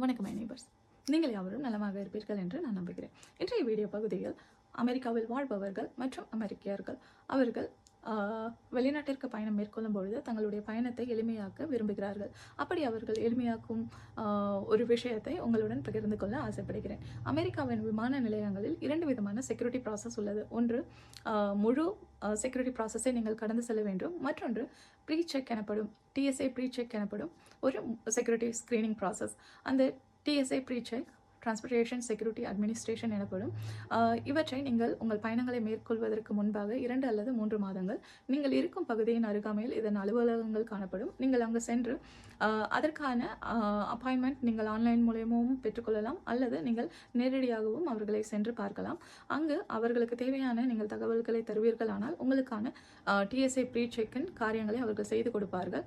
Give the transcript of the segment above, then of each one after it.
வணக்கம் my neighbours, நீங்கள் யாவரும் நலமாக இருப்பீர்கள் என்று நான் நம்புகிறேன். இன்றைய வீடியோ பகுதியில் அமெரிக்காவில் வாழ்பவர்கள் மற்றும் அமெரிக்கர்கள் அவர்கள் வெளிநாட்டிற்கு பயணம் மேற்கொள்ளும் பொழுது தங்களுடைய பயணத்தை எளிமையாக்க விரும்புகிறார்கள். அப்படி அவர்கள் எளிமையாக்கும் ஒரு விஷயத்தை உங்களுடன் பகிர்ந்து கொள்ள ஆசைப்படுகிறேன். அமெரிக்காவின் விமான நிலையங்களில் 2 விதமான செக்யூரிட்டி ப்ராசஸ் உள்ளது. ஒன்று முழு செக்யூரிட்டி ப்ராசஸை நீங்கள் கடந்து செல்ல வேண்டும். மற்றொன்று ப்ரீ செக் எனப்படும் TSA ப்ரீ செக் எனப்படும் ஒரு செக்யூரிட்டி ஸ்க்ரீனிங் ப்ராசஸ். அந்த TSA pre check transportation security administration எனப்படும். இவற்றை நீங்கள் உங்கள் பயணங்களை மேற்கொள்வதற்கு முன்பாக 2 அல்லது 3 மாதங்கள் நீங்கள் இருக்கும் பகுதியின் அருகாமையில் இதன் அலுவலகங்கள் காணப்படும். நீங்கள் அங்கு சென்று அதற்கான அப்பாயின்மெண்ட் நீங்கள் ஆன்லைன் மூலமும் பெற்றுக்கொள்ளலாம் அல்லது நீங்கள் நேரடியாகவும் அவர்களை சென்று பார்க்கலாம். அங்கு அவர்களுக்கு தேவையான நீங்கள் தகவல்களை தருவீர்களானால் உங்களுக்கான TSA ப்ரீ செக்கின் காரியங்களை அவர்கள் செய்து கொடுப்பார்கள்.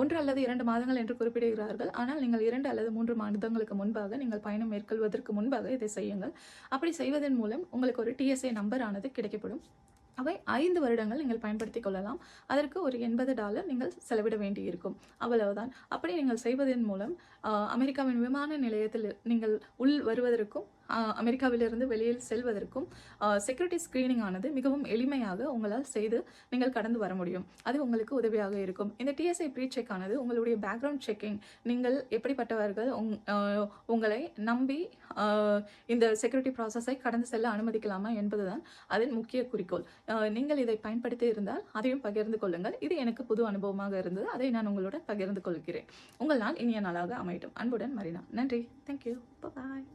1 அல்லது 2 மாதங்கள் என்று குறிப்பிடுகிறார்கள். ஆனால் நீங்கள் 2 அல்லது 3 மாதங்களுக்கு முன்பாக நீங்கள் பயணம் மேற்கொள்வதற்கு முன்பாக இதை செய்யுங்கள். அப்படி செய்வதன் மூலம் உங்களுக்கு ஒரு TSA நம்பர் ஆனது கிடைக்கப்படும். அவை 5 வருடங்கள் நீங்கள் பயன்படுத்திக் கொள்ளலாம். அதற்கு ஒரு $80 நீங்கள் செலவிட வேண்டி இருக்கும். அவ்வளவுதான். அப்படி நீங்கள் செய்வதன் மூலம் அமெரிக்காவின் விமான நிலையத்தில் நீங்கள் உள் வருவதற்கும் அமெரிக்காவிலிருந்து வெளியில் செல்வதற்கும் செக்யூரிட்டி ஸ்க்ரீனிங் ஆனது மிகவும் எளிமையாக உங்களால் செய்து நீங்கள் கடந்து வர முடியும். அது உங்களுக்கு உதவியாக இருக்கும். இந்த TSA ப்ரீ செக் ஆனது உங்களுடைய பேக்ரவுண்ட் செக்கிங், நீங்கள் எப்படிப்பட்டவர்கள் உங்களை நம்பி இந்த செக்யூரிட்டி ப்ராசஸை கடந்து செல்ல அனுமதிக்கலாமா என்பதுதான் அதன் முக்கிய குறிக்கோள். நீங்கள் இதை பயன்படுத்தி இருந்தால் அதையும் பகிர்ந்து கொள்ளுங்கள். இது எனக்கு புது அனுபவமாக இருந்தது. அதை நான் உங்களுடன் பகிர்ந்து கொள்கிறேன். உங்கள் நாள் இனிய நாளாக அமையட்டும். அன்புடன் மரினா. நன்றி. தேங்க்யூ. பாய்.